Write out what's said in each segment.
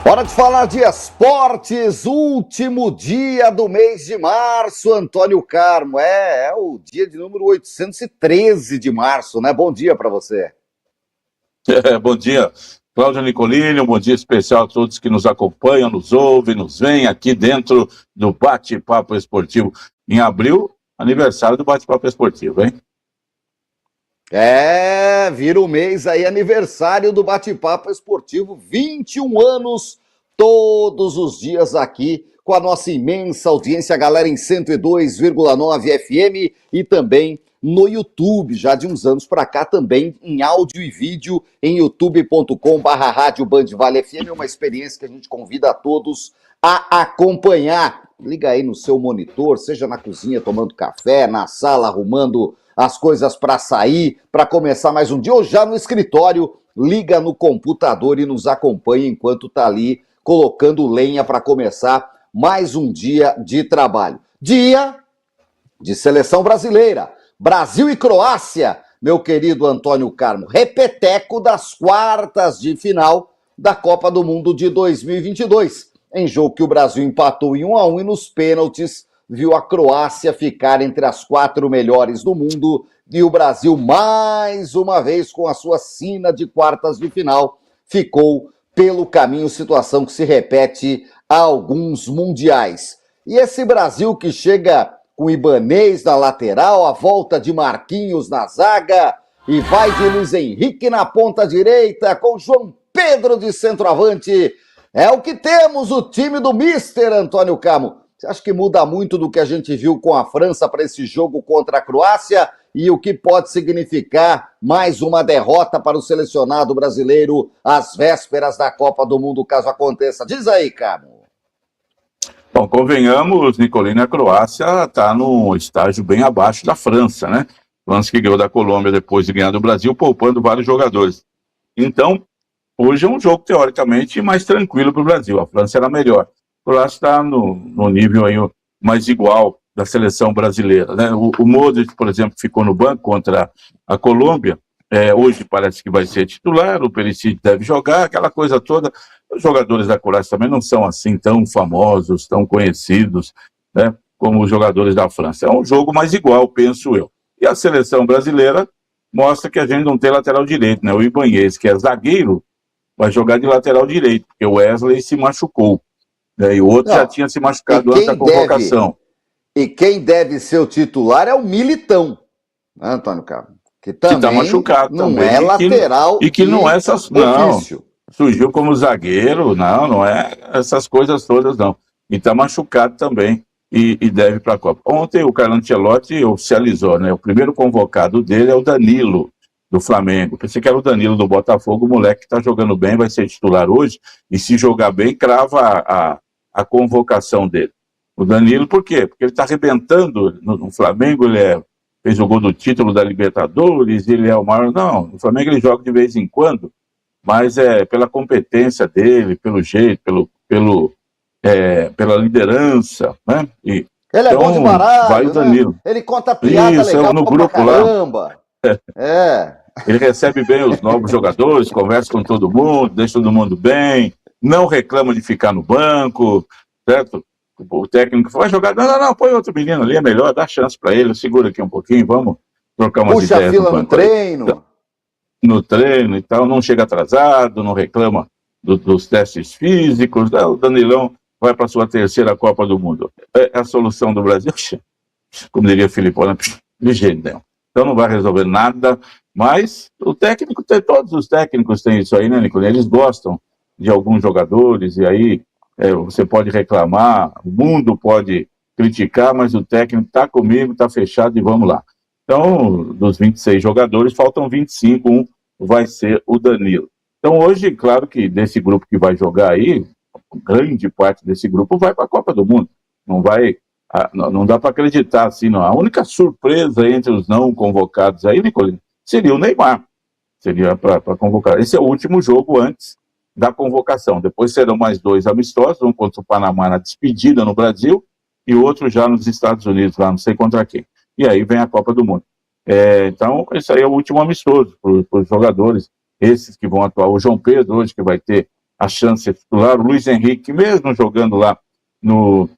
Hora de falar de esportes, último dia do mês de março, Antônio Carmo. É o dia de número 813 de março, né? Bom dia para você. Bom dia, Cláudio Nicolini, um bom dia especial a todos que nos acompanham, nos ouvem, nos veem aqui dentro do Bate-Papo Esportivo. Em abril, aniversário do Bate-Papo Esportivo, hein? Vira o mês aí, aniversário do Bate-Papo Esportivo, 21 anos, todos os dias aqui, com a nossa imensa audiência, a galera em 102,9 FM e também no YouTube, já de uns anos para cá, também em áudio e vídeo, em youtube.com/rádio Band Vale FM, uma experiência que a gente convida a todos a acompanhar. Liga aí no seu monitor, seja na cozinha tomando café, na sala arrumando as coisas para sair, para começar mais um dia, ou já no escritório, liga no computador e nos acompanha enquanto tá ali colocando lenha para começar mais um dia de trabalho. Dia de seleção brasileira, Brasil e Croácia, meu querido Antônio Carmo, repeteco das quartas de final da Copa do Mundo de 2022, em jogo que o Brasil empatou em 1-1 e nos pênaltis viu a Croácia ficar entre as 4 melhores do mundo e o Brasil, mais uma vez, com a sua sina de quartas de final, ficou pelo caminho, situação que se repete há alguns mundiais. E esse Brasil que chega com Ibanez na lateral, a volta de Marquinhos na zaga, e vai de Luiz Henrique na ponta direita, com João Pedro de centroavante, é o que temos, o time do Mister Antônio Carmo. Você acha que muda muito do que a gente viu com a França para esse jogo contra a Croácia? E o que pode significar mais uma derrota para o selecionado brasileiro às vésperas da Copa do Mundo, caso aconteça? Diz aí, Carmo. Bom, convenhamos, Nicolini, a Croácia está num estágio bem abaixo da França, né? França que ganhou da Colômbia depois de ganhar do Brasil, poupando vários jogadores. Então, hoje é um jogo, teoricamente, mais tranquilo para o Brasil. A França era melhor. A Croácia está no nível aí mais igual da seleção brasileira, né? O Modric, por exemplo, ficou no banco contra a Colômbia, hoje parece que vai ser titular, o Perisic deve jogar, aquela coisa toda. Os jogadores da Croácia também não são assim tão famosos, tão conhecidos, né, como os jogadores da França. É um jogo mais igual, penso eu. E a seleção brasileira mostra que a gente não tem lateral direito, né? O Ibanez, que é zagueiro, vai jogar de lateral direito, porque o Wesley se machucou. E o outro já tinha se machucado antes da convocação. E quem deve ser o titular é o Militão, né, Antônio Carmo? Que também tá machucado não também, é lateral e que não é essas... Não, ofício. surgiu como zagueiro, não é essas coisas todas, não. E tá machucado também e deve para a Copa. Ontem o Carlo Ancelotti oficializou, né? O primeiro convocado dele é o Danilo, do Flamengo. Pensei que era o Danilo do Botafogo, o moleque que tá jogando bem, vai ser titular hoje, e se jogar bem, crava a convocação dele. O Danilo, por quê? Porque ele está arrebentando no Flamengo, ele fez o gol do título da Libertadores, ele é o maior... Não, no Flamengo ele joga de vez em quando, mas é pela competência dele, pelo jeito, pela liderança, né? Ele é bom de baralho, vai o Danilo. Né? Ele conta piada legal no pra grupo caramba. Lá. Ele recebe bem os novos jogadores, conversa com todo mundo, deixa todo mundo bem, não reclama de ficar no banco, certo? O técnico vai jogar, não, põe outro menino ali, é melhor, dá chance para ele, segura aqui um pouquinho, vamos trocar umas ideias. Puxa a fila no treino. No treino e tal, não chega atrasado, não reclama dos testes físicos, o Danilão vai para sua terceira Copa do Mundo. É a solução do Brasil, como diria Filipão, de jeito nenhum. Então não vai resolver nada, mas o técnico, todos os técnicos têm isso aí, né, Nicolini? Eles gostam de alguns jogadores, e aí você pode reclamar, o mundo pode criticar, mas o técnico está comigo, está fechado e vamos lá. Então, dos 26 jogadores, faltam 25, um vai ser o Danilo. Então hoje, claro que desse grupo que vai jogar aí, grande parte desse grupo vai para a Copa do Mundo. Não dá para acreditar assim, não. A única surpresa entre os não convocados aí, Nicolini, seria o Neymar. Seria para convocar. Esse é o último jogo antes da convocação. Depois serão mais 2 amistosos, um contra o Panamá na despedida no Brasil e outro já nos Estados Unidos, lá não sei contra quem. E aí vem a Copa do Mundo. Então, esse aí é o último amistoso para os jogadores, esses que vão atuar. O João Pedro hoje, que vai ter a chance de ser titular. O Luiz Henrique, mesmo jogando lá no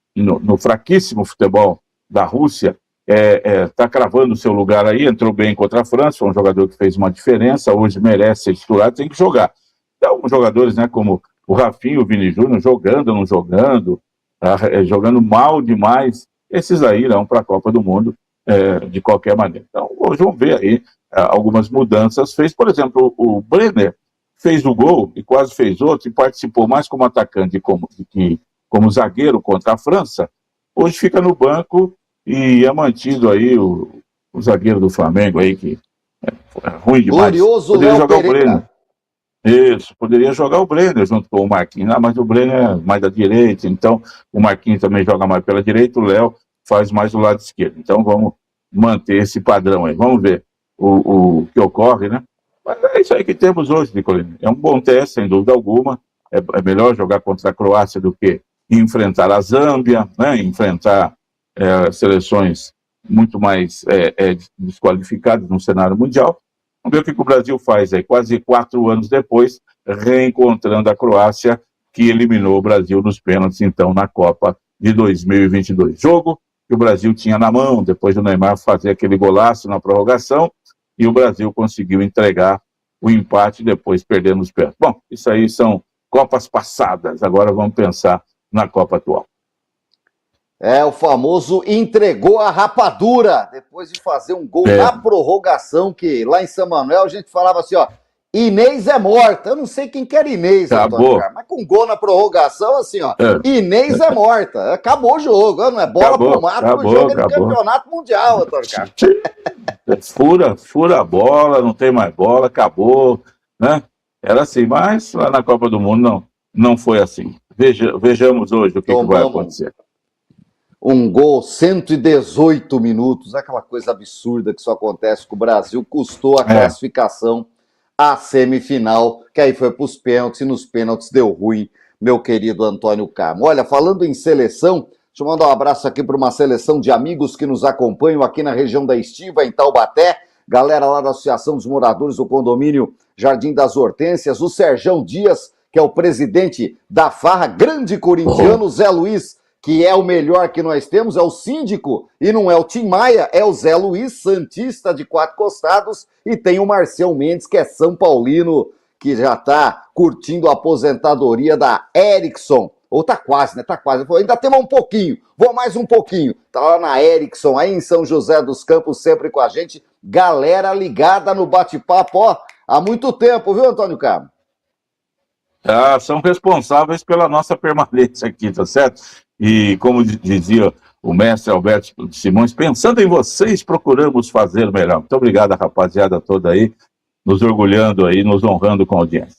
fraquíssimo futebol da Rússia, está cravando o seu lugar aí, entrou bem contra a França, foi um jogador que fez uma diferença, hoje merece ser titular, tem que jogar. Então, jogadores, né, como o Rafinha, o Vini Júnior, jogando, não jogando, jogando mal demais, esses aí irão para a Copa do Mundo de qualquer maneira. Então, hoje vamos ver aí algumas mudanças. Fez, por exemplo, o Brenner fez o gol e quase fez outro, e participou mais como atacante que como zagueiro contra a França. Hoje fica no banco e é mantido aí o zagueiro do Flamengo aí, que é ruim demais. Glorioso poderia Léo jogar Pereira. O Brenner. Isso, poderia jogar o Brenner junto com o Marquinhos, mas o Brenner é mais da direita, então o Marquinhos também joga mais pela direita, o Léo faz mais do lado esquerdo. Então vamos manter esse padrão aí, vamos ver o que ocorre, né? Mas é isso aí que temos hoje, Nicolino. É um bom teste, sem dúvida alguma. É melhor jogar contra a Croácia do que enfrentar a Zâmbia, né? Enfrentar seleções muito mais desqualificadas no cenário mundial. Vamos ver o que o Brasil faz aí, quase 4 anos depois, reencontrando a Croácia, que eliminou o Brasil nos pênaltis, então, na Copa de 2022. Jogo que o Brasil tinha na mão, depois do Neymar fazer aquele golaço na prorrogação, e o Brasil conseguiu entregar o empate, depois perdendo os pênaltis. Bom, isso aí são Copas passadas, agora vamos pensar na Copa atual. O famoso entregou a rapadura, depois de fazer um gol na prorrogação, que lá em São Manuel a gente falava assim, ó, Inês é morta. Eu não sei quem que era Inês, Antônio Carlos, mas com gol na prorrogação, assim, ó, Inês é morta. Acabou o jogo, não é bola pro mato, o jogo é do campeonato mundial, Antônio Carlos. Fura a bola, não tem mais bola, acabou, né? Era assim, mas lá na Copa do Mundo não foi assim. Vejamos hoje o que vai acontecer. Um gol, 118 minutos, aquela coisa absurda que só acontece com o Brasil, custou a classificação à semifinal, que aí foi para os pênaltis, e nos pênaltis deu ruim, meu querido Antônio Carmo. Olha, falando em seleção, deixa eu mandar um abraço aqui para uma seleção de amigos que nos acompanham aqui na região da Estiva, em Taubaté, galera lá da Associação dos Moradores do Condomínio Jardim das Hortênsias, o Serjão Dias, que é o presidente da Farra, grande corintiano, Zé Luiz, que é o melhor que nós temos, é o síndico, e não é o Tim Maia, é o Zé Luiz, santista de 4 costados, e tem o Marcel Mendes, que é São Paulino, que já está curtindo a aposentadoria da Ericsson, ou tá quase, né? Tá quase. Ainda temos um pouquinho, vou mais um pouquinho. Tá lá na Ericsson, aí em São José dos Campos, sempre com a gente. Galera ligada no bate-papo, ó, há muito tempo, viu, Antônio Carmo? São responsáveis pela nossa permanência aqui, tá certo? E como dizia o mestre Alberto Simões, pensando em vocês, procuramos fazer melhor. Muito obrigado, rapaziada toda aí, nos orgulhando aí, nos honrando com a audiência.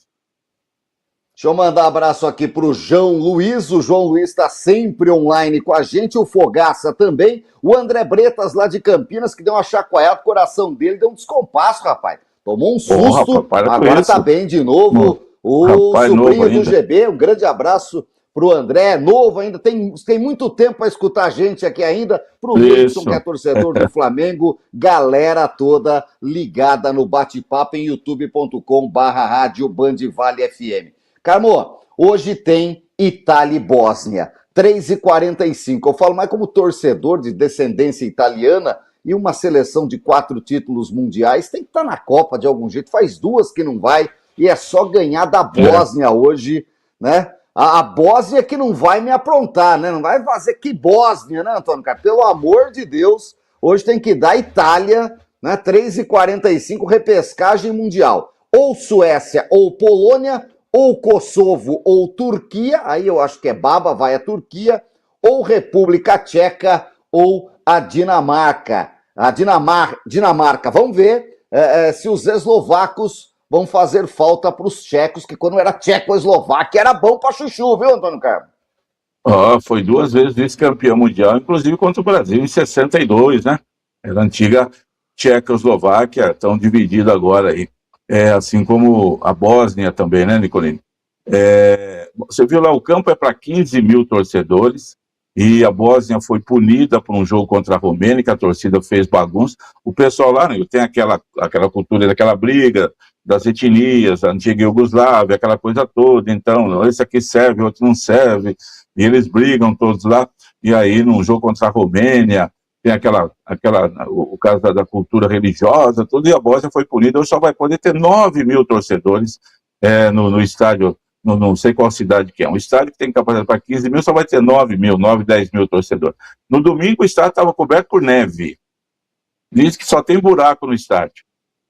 Deixa eu mandar um abraço aqui pro João Luiz. O João Luiz está sempre online com a gente, o Fogaça também. O André Bretas, lá de Campinas, que deu uma chacoalhada, o coração dele deu um descompasso, rapaz. Tomou um susto, rapaz, agora tá bem de novo. O sobrinho do GB, um grande abraço pro André, novo ainda, tem muito tempo para escutar a gente aqui ainda, pro Wilson, que é torcedor do Flamengo, galera toda ligada no bate-papo em youtube.com/rádio Band Vale FM. Carmo, hoje tem Itália e Bósnia, 3h45. Eu falo mais como torcedor de descendência italiana e uma seleção de 4 títulos mundiais tem que estar na Copa de algum jeito. Faz 2 que não vai e é só ganhar da Bósnia hoje, né? A Bósnia que não vai me aprontar, né? Não vai fazer que Bósnia, né, Antônio Carlos? Pelo amor de Deus, hoje tem que dar Itália, né? 3h45, repescagem mundial. Ou Suécia ou Polônia, ou Kosovo ou Turquia, aí eu acho que é baba, vai a Turquia, ou República Tcheca ou a Dinamarca. Dinamarca, vamos ver se os eslovacos vão fazer falta para os tchecos, que quando era Tchecoslováquia era bom para chuchu, viu, Antônio Carlos? Foi 2 vezes vice-campeão mundial, inclusive contra o Brasil em 62, né? Era a antiga Tchecoslováquia, tão dividida agora aí. Assim como a Bósnia também, né, Nicolino? Você viu lá, o campo é para 15 mil torcedores, e a Bósnia foi punida por um jogo contra a Romênia, que a torcida fez bagunça. O pessoal lá, né, tem aquela cultura daquela briga, das etnias, a antiga Iugoslávia, aquela coisa toda. Então, esse aqui serve, outro não serve, e eles brigam todos lá. E aí, num jogo contra a Romênia, tem o caso da cultura religiosa, tudo, e a Bósnia foi punida. Hoje só vai poder ter 9 mil torcedores no estádio, não sei qual cidade que é. Um estádio que tem capacidade para 15 mil, só vai ter 9 mil, 10 mil torcedores. No domingo, o estádio estava coberto por neve. Diz que só tem buraco no estádio.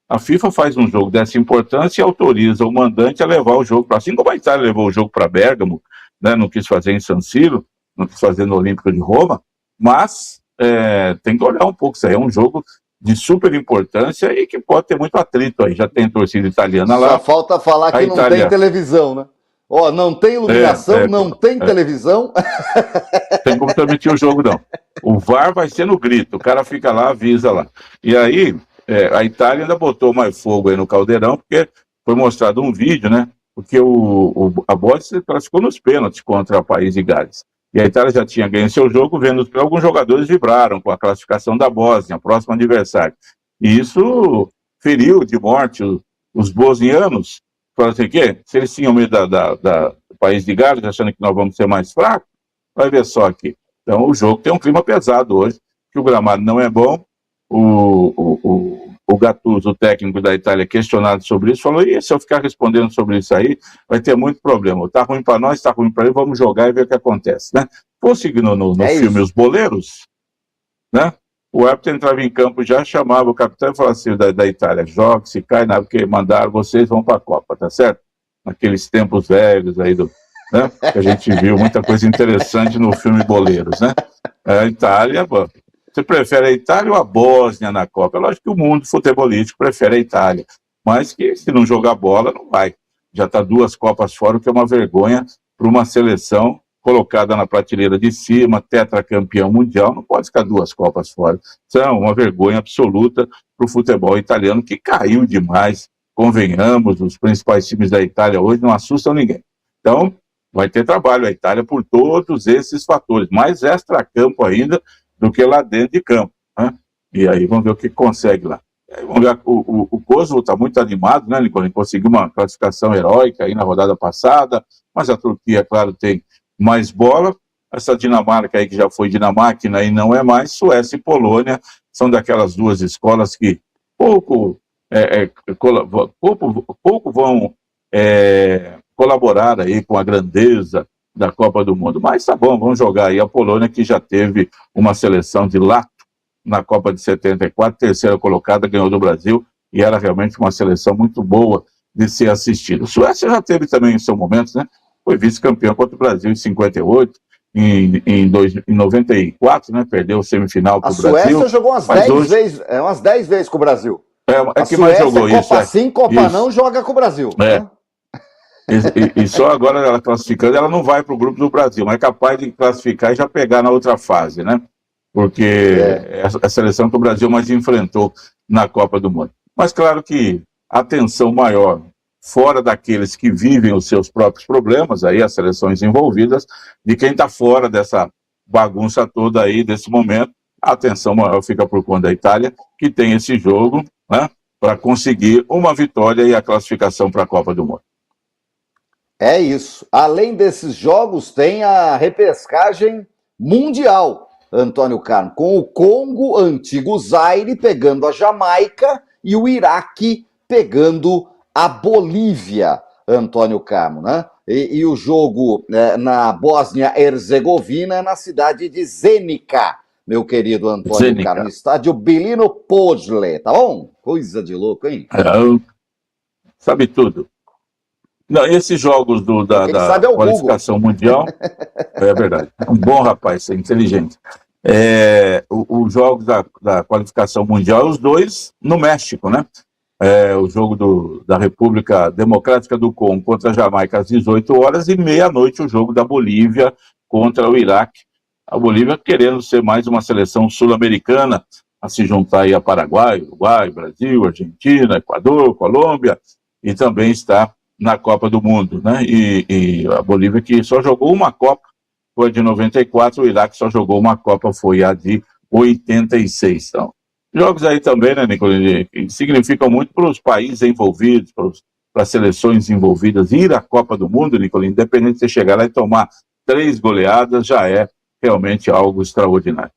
A FIFA faz um jogo dessa importância e autoriza o mandante a levar o jogo para... Assim como a Itália levou o jogo para Bérgamo, né, não quis fazer em San Siro, não quis fazer no Olímpico de Roma, mas tem que olhar um pouco. Isso aí é um jogo de super importância e que pode ter muito atrito aí. Já tem torcida italiana lá. Só falta falar que não tem televisão, né? Ó, não tem iluminação, não tem televisão. Tem como transmitir o jogo, não. O VAR vai ser no grito, o cara fica lá, avisa lá. E aí, a Itália ainda botou mais fogo aí no caldeirão, porque foi mostrado um vídeo, né? Porque a Bósnia se classificou nos pênaltis contra o País de Gales. E a Itália já tinha ganho seu jogo, vendo que alguns jogadores vibraram com a classificação da Bósnia, próximo adversário. E isso feriu de morte os bosnianos. Falaram assim, se eles tinham medo do País de Gales, achando que nós vamos ser mais fracos, vai ver só aqui. Então o jogo tem um clima pesado hoje, que o gramado não é bom. O Gattuso, o técnico da Itália, questionado sobre isso, falou, e se eu ficar respondendo sobre isso aí, vai ter muito problema. Tá ruim para nós, tá ruim para ele, vamos jogar e ver o que acontece, né? Fosse no filme Os Boleiros, né? O árbitro entrava em campo, já chamava o capitão e falava assim, da Itália, joga, se cai, nada, porque mandaram, vocês vão para a Copa, tá certo? Naqueles tempos velhos aí, né? Que a gente viu muita coisa interessante no filme Boleiros, né? A Itália, você prefere a Itália ou a Bósnia na Copa? É lógico que o mundo futebolístico prefere a Itália, mas que se não jogar bola, não vai. Já está 2 Copas fora, o que é uma vergonha para uma seleção colocada na prateleira de cima, tetracampeão mundial, não pode ficar 2 Copas fora. Isso é uma vergonha absoluta para o futebol italiano, que caiu demais, convenhamos, os principais times da Itália hoje não assustam ninguém. Então, vai ter trabalho a Itália por todos esses fatores, mais extra-campo ainda do que lá dentro de campo, né? E aí vamos ver o que consegue lá. Vamos ver, o Kosovo está muito animado, né, Nicolas? Ele conseguiu uma classificação heróica aí na rodada passada, mas a Turquia, claro, tem mais bola. Essa Dinamarca aí, que já foi Dinamarca e não é mais, Suécia e Polônia, são daquelas 2 escolas que pouco vão colaborar aí com a grandeza da Copa do Mundo. Mas tá bom, vamos jogar aí a Polônia, que já teve uma seleção de lato na Copa de 74, terceira colocada, ganhou do Brasil, e era realmente uma seleção muito boa de ser assistida. A Suécia já teve também em seu momento, né? Foi vice-campeão contra o Brasil em 58, em 94, né? Perdeu o semifinal para o Brasil. A Suécia jogou umas 10 vezes com o Brasil. É que mais jogou Copa isso. Copa sim, Copa não, joga com o Brasil. Né? E só agora ela classificando, ela não vai para o grupo do Brasil, mas é capaz de classificar e já pegar na outra fase, né? Porque é a seleção que o Brasil mais enfrentou na Copa do Mundo. Mas claro que a tensão maior, fora daqueles que vivem os seus próprios problemas, aí as seleções envolvidas, de quem está fora dessa bagunça toda aí, desse momento, a atenção maior fica por conta da Itália, que tem esse jogo, né, para conseguir uma vitória e a classificação para a Copa do Mundo. É isso. Além desses jogos, tem a repescagem mundial, Antônio Carmo, com o Congo, antigo Zaire, pegando a Jamaica e o Iraque pegando a Bolívia, Antônio Carmo, né? E o jogo na Bósnia-Herzegovina, na cidade de Zenica, meu querido Antônio Carmo, estádio Bilino Podle, tá bom? Coisa de louco, hein? Sabe tudo. Não, esses jogos da qualificação mundial, é verdade, um bom rapaz, é inteligente. Os jogos da qualificação mundial, os 2 no México, né? O jogo da República Democrática do Congo contra a Jamaica às 18 horas e meia-noite o jogo da Bolívia contra o Iraque. A Bolívia querendo ser mais uma seleção sul-americana, a se juntar aí a Paraguai, Uruguai, Brasil, Argentina, Equador, Colômbia, e também está na Copa do Mundo, né? E a Bolívia, que só jogou uma Copa, foi a de 94, o Iraque só jogou uma Copa, foi a de 86. Então, Jogos aí também, né, Nicolini, que significam muito para os países envolvidos, para as seleções envolvidas. Ir à Copa do Mundo, Nicolini, independente de você chegar lá e tomar 3 goleadas, já é realmente algo extraordinário.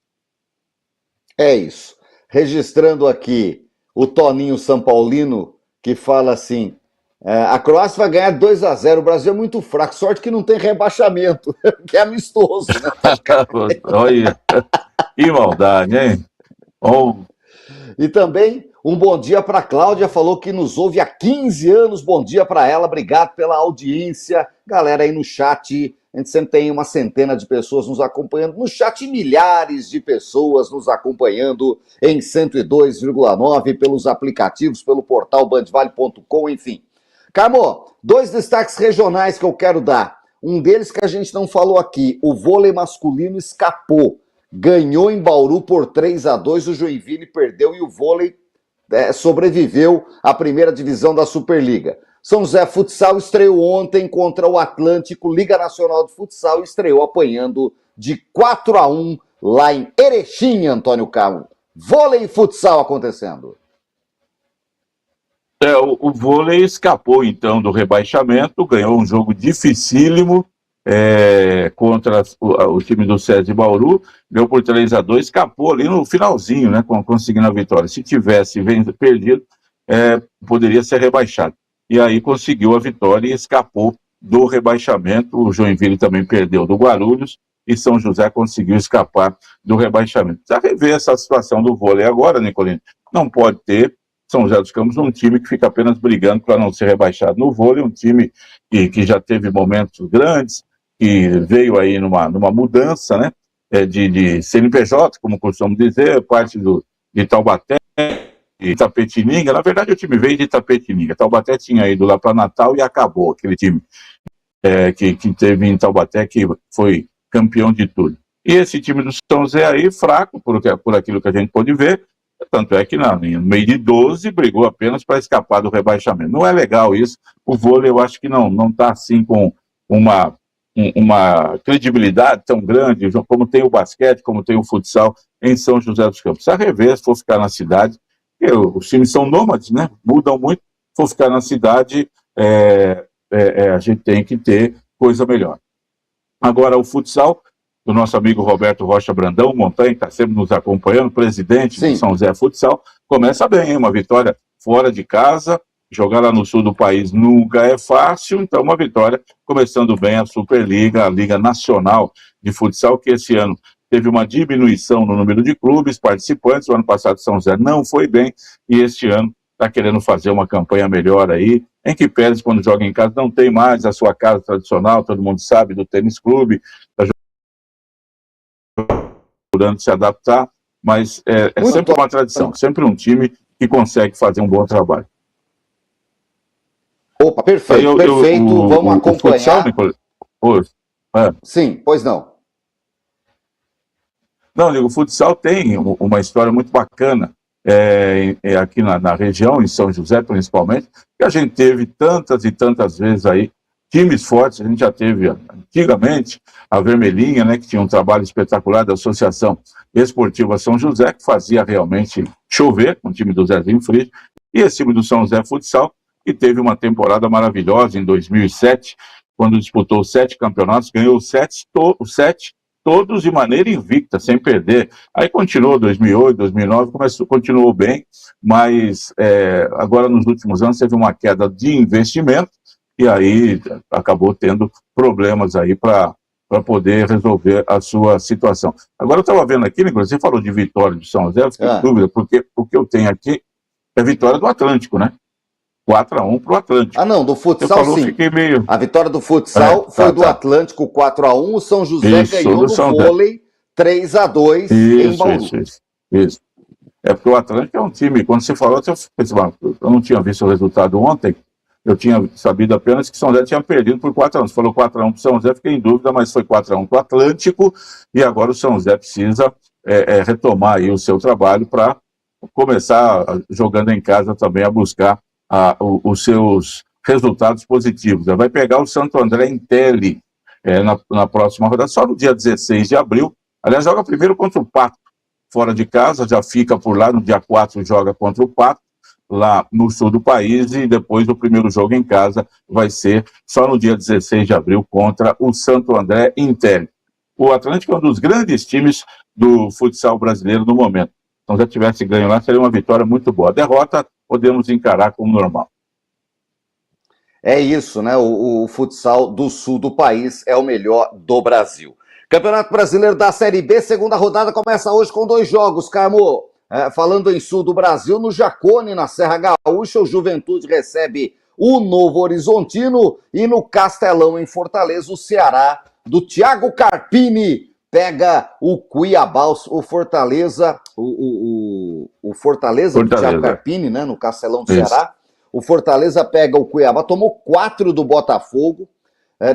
É isso. Registrando aqui o Toninho São Paulino, que fala assim: a Croácia vai ganhar 2-0, o Brasil é muito fraco, sorte que não tem rebaixamento, que é amistoso, né? Olha, que maldade, hein? Oh. E também um bom dia para a Cláudia, falou que nos ouve há 15 anos, bom dia para ela, obrigado pela audiência. Galera aí no chat, a gente sempre tem uma centena de pessoas nos acompanhando, no chat milhares de pessoas nos acompanhando em 102,9 pelos aplicativos, pelo portal bandvale.com, enfim. Carmo, 2 destaques regionais que eu quero dar. Um deles que a gente não falou aqui, o vôlei masculino escapou. Ganhou em Bauru por 3-2, o Joinville perdeu e o vôlei sobreviveu à primeira divisão da Superliga. São José Futsal estreou ontem contra o Atlântico, Liga Nacional de Futsal, estreou apanhando de 4-1 lá em Erechim, Antônio Carmo. Vôlei e futsal acontecendo. O vôlei escapou, então, do rebaixamento, ganhou um jogo dificílimo contra o time do SESI Bauru, ganhou por 3-2, escapou ali no finalzinho, né, conseguindo a vitória. Se tivesse perdido, poderia ser rebaixado. E aí conseguiu a vitória e escapou do rebaixamento. O Joinville também perdeu do Guarulhos e São José conseguiu escapar do rebaixamento. Precisa rever essa situação do vôlei agora, Nicolino. Não pode ter São José dos Campos um time que fica apenas brigando para não ser rebaixado no vôlei, um time que já teve momentos grandes, que veio aí numa mudança, né, de CNPJ, como costumo dizer, parte de Taubaté, de Itapetininga. Na verdade, o time veio de Itapetininga. Taubaté tinha ido lá para Natal e acabou aquele time que teve em Taubaté, que foi campeão de tudo. E esse time do São José aí, fraco, por aquilo que a gente pôde ver, tanto é que no meio de 12 brigou apenas para escapar do rebaixamento. Não é legal isso. O vôlei eu acho que não está assim com uma credibilidade tão grande, como tem o basquete, como tem o futsal em São José dos Campos. A rever, se for ficar na cidade, os times são nômades, né? Mudam muito. Se for ficar na cidade, a gente tem que ter coisa melhor. Agora, o futsal, do nosso amigo Roberto Rocha Brandão, Montanha, que está sempre nos acompanhando, presidente do São José Futsal, começa bem, hein? Uma vitória fora de casa. Jogar lá no sul do país nunca é fácil, então uma vitória começando bem a Superliga, a Liga Nacional de Futsal, que esse ano teve uma diminuição no número de clubes participantes. O ano passado São José não foi bem e este ano está querendo fazer uma campanha melhor aí, em que Pérez, quando joga em casa, não tem mais a sua casa tradicional, todo mundo sabe, do tênis clube, está procurando se adaptar, mas é sempre uma tradição, sempre um time que consegue fazer um bom trabalho. Opa, perfeito, perfeito. Vamos acompanhar. Sim, pois não. Não, o futsal tem uma história muito bacana aqui na região, em São José principalmente, que a gente teve tantas e tantas vezes aí, times fortes. A gente já teve antigamente a Vermelhinha, né, que tinha um trabalho espetacular da Associação Esportiva São José, que fazia realmente chover com o time do Zezinho Frisch, e esse time do São José Futsal, que teve uma temporada maravilhosa em 2007, quando disputou 7 campeonatos, ganhou 7 todos de maneira invicta, sem perder. Aí continuou 2008, 2009, continuou bem, mas agora nos últimos anos teve uma queda de investimento e aí acabou tendo problemas aí para poder resolver a sua situação. Agora eu estava vendo aqui, Nicolas, você falou de vitória de São José, eu fiquei em dúvida, porque o que eu tenho aqui é vitória do Atlântico, né? 4-1 para o Atlântico. Ah, não, do futsal sim. A vitória do futsal foi do Atlântico 4-1, o São José ganhou no vôlei 3-2 em Bauru. Isso. É porque o Atlântico é um time, quando você falou, eu não tinha visto o resultado ontem, eu tinha sabido apenas que São José tinha perdido por 4-1. Você falou 4-1 para o São José, fiquei em dúvida, mas foi 4-1 para o Atlântico, e agora o São José precisa retomar aí o seu trabalho para começar, jogando em casa também, a buscar os seus resultados positivos. Vai pegar o Santo André em Tele na próxima rodada, só no dia 16 de abril. Aliás, joga primeiro contra o Pato, fora de casa, já fica por lá, no dia 4 joga contra o Pato, lá no sul do país, e depois o primeiro jogo em casa vai ser só no dia 16 de abril contra o Santo André Inter. O Atlântico é um dos grandes times do futsal brasileiro no momento. Então, já tivesse ganho lá, seria uma vitória muito boa. A derrota podemos encarar como normal. É isso, né? O futsal do sul do país é o melhor do Brasil. Campeonato Brasileiro da Série B, segunda rodada começa hoje com 2 jogos, Carmo. Falando em sul do Brasil, no Jacone, na Serra Gaúcha, o Juventude recebe o Novo Horizontino, e no Castelão, em Fortaleza, o Ceará do Thiago Carpini pega o Cuiabá, o Fortaleza, o Fortaleza do Thiago Carpini, né, no Castelão do Ceará. O Fortaleza pega o Cuiabá, tomou 4 do Botafogo.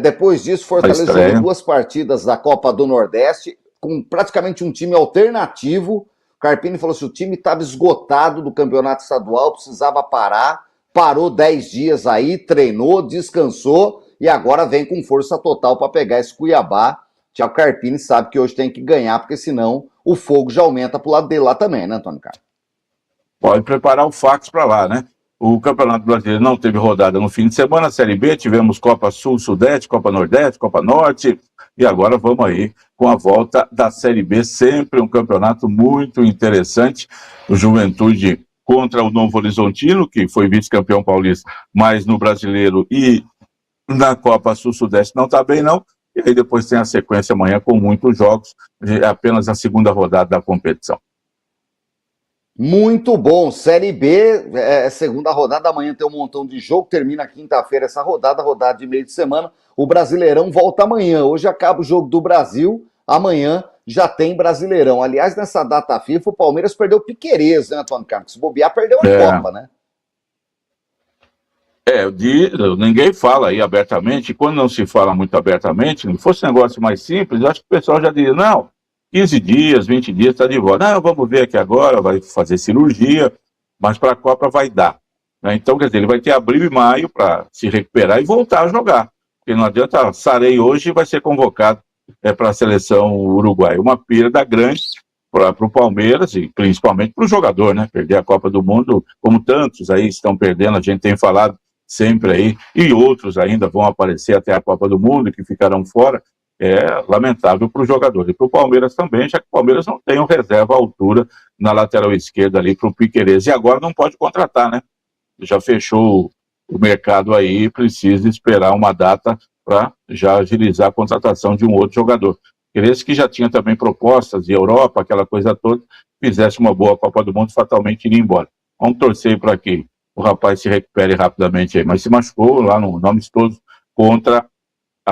Depois disso, Fortaleza jogou 2 partidas da Copa do Nordeste, com praticamente um time alternativo. O Carpini falou assim, o time estava esgotado do campeonato estadual, precisava parar, parou 10 dias aí, treinou, descansou, e agora vem com força total para pegar esse Cuiabá. Thiago Carpini sabe que hoje tem que ganhar, porque senão o fogo já aumenta pro lado dele lá também, né, Antônio Carlos? Pode preparar o fax para lá, né? O Campeonato Brasileiro não teve rodada no fim de semana, a Série B, tivemos Copa Sul, Sudeste, Copa Nordeste, Copa Norte, e agora vamos aí com a volta da Série B, sempre um campeonato muito interessante. O Juventude contra o Novo Horizontino, que foi vice-campeão paulista, mas no Brasileiro e na Copa Sul-Sudeste não está bem, não. E aí depois tem a sequência amanhã com muitos jogos, apenas a segunda rodada da competição. Muito bom, Série B, segunda rodada, amanhã tem um montão de jogo, termina quinta-feira essa rodada de meio de semana, o Brasileirão volta amanhã, hoje acaba o jogo do Brasil, amanhã já tem Brasileirão. Aliás, nessa data FIFA, o Palmeiras perdeu o Piquerez, né, Antônio Carlos? Se bobear, perdeu a Copa, né? Ninguém fala aí abertamente, quando não se fala muito abertamente, se fosse um negócio mais simples, eu acho que o pessoal já diria, não, 15 dias, 20 dias está de volta. Não, vamos ver aqui agora, vai fazer cirurgia, mas para a Copa vai dar. Né? Então, quer dizer, ele vai ter abril e maio para se recuperar e voltar a jogar. Porque não adianta, Sarei hoje vai ser convocado para a seleção uruguaia. Uma perda grande para o Palmeiras e principalmente para o jogador, né? Perder a Copa do Mundo, como tantos aí estão perdendo, a gente tem falado sempre aí, e outros ainda vão aparecer até a Copa do Mundo, que ficarão fora. É lamentável para o jogador. E para o Palmeiras também, já que o Palmeiras não tem um reserva à altura na lateral esquerda ali para o Piquerez. E agora não pode contratar, né? Já fechou o mercado aí, precisa esperar uma data para já agilizar a contratação de um outro jogador. Piquerez, que já tinha também propostas de Europa, aquela coisa toda, fizesse uma boa Copa do Mundo, fatalmente iria embora. Vamos torcer para que o rapaz se recupere rapidamente aí. Mas se machucou lá no amistoso contra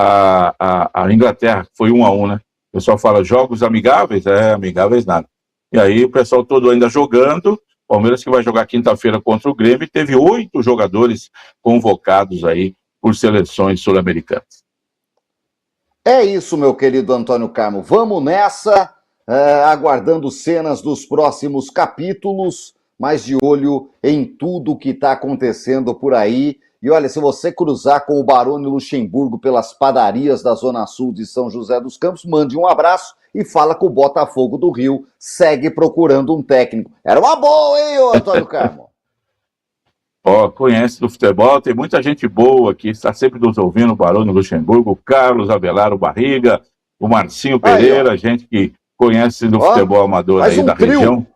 a Inglaterra, foi 1-1, né? O pessoal fala jogos amigáveis, amigáveis nada. E aí o pessoal todo ainda jogando, Palmeiras que vai jogar quinta-feira contra o Grêmio, teve 8 jogadores convocados aí por seleções sul-americanas. É isso, meu querido Antônio Carmo. Vamos nessa, aguardando cenas dos próximos capítulos, mas de olho em tudo que está acontecendo por aí. E olha, se você cruzar com o Barone Luxemburgo pelas padarias da Zona Sul de São José dos Campos, mande um abraço e fala com o Botafogo do Rio, segue procurando um técnico. Era uma boa, hein, ô Antônio Carmo? Conhece do futebol, tem muita gente boa aqui, está sempre nos ouvindo, o Barone Luxemburgo, o Carlos Avelar, o Barriga, o Marcinho Pereira, gente que conhece do futebol amador aí da região.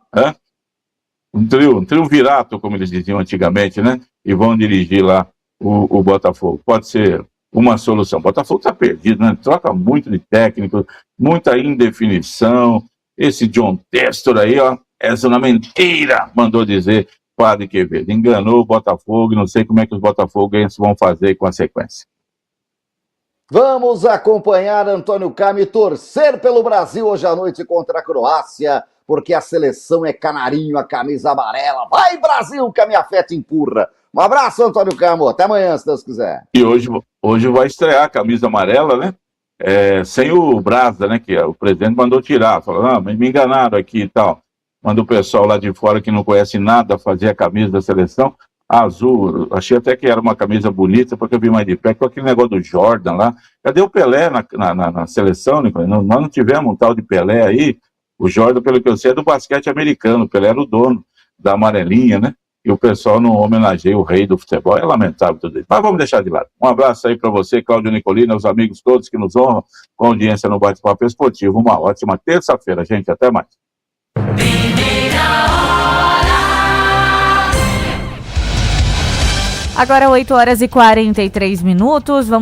Um trio virato, como eles diziam antigamente, né? E vão dirigir lá o Botafogo. Pode ser uma solução. O Botafogo está perdido, né? Troca muito de técnico, muita indefinição. Esse John Testor aí, ó, essa é uma mentira, mandou dizer Padre Quevedo. Enganou o Botafogo, não sei como é que os botafoguenses vão fazer com a sequência. Vamos acompanhar Antônio Carmo e torcer pelo Brasil hoje à noite contra a Croácia, porque a seleção é canarinho, a camisa amarela. Vai, Brasil, que a minha fé te empurra. Um abraço, Antônio Carmo. Até amanhã, se Deus quiser. E hoje vai estrear a camisa amarela, né? Sem o Brasa, né? Que o presidente mandou tirar. Falou, não, me enganaram aqui e tal. Manda o pessoal lá de fora que não conhece nada fazer a camisa da seleção. Azul, achei até que era uma camisa bonita, porque eu vi mais de perto, com aquele negócio do Jordan lá. Cadê o Pelé na seleção, Nicolas? Nós não tivemos um tal de Pelé aí. O Jordan, pelo que eu sei, é do basquete americano, porque ele era o dono da amarelinha, né? E o pessoal não homenageia o rei do futebol. É lamentável tudo isso. Mas vamos deixar de lado. Um abraço aí para você, Cláudio Nicolini, os amigos todos que nos honram com a audiência no Bate-Papo Esportivo. Uma ótima terça-feira, gente. Até mais. Agora 8 horas e 43 minutos. Vamos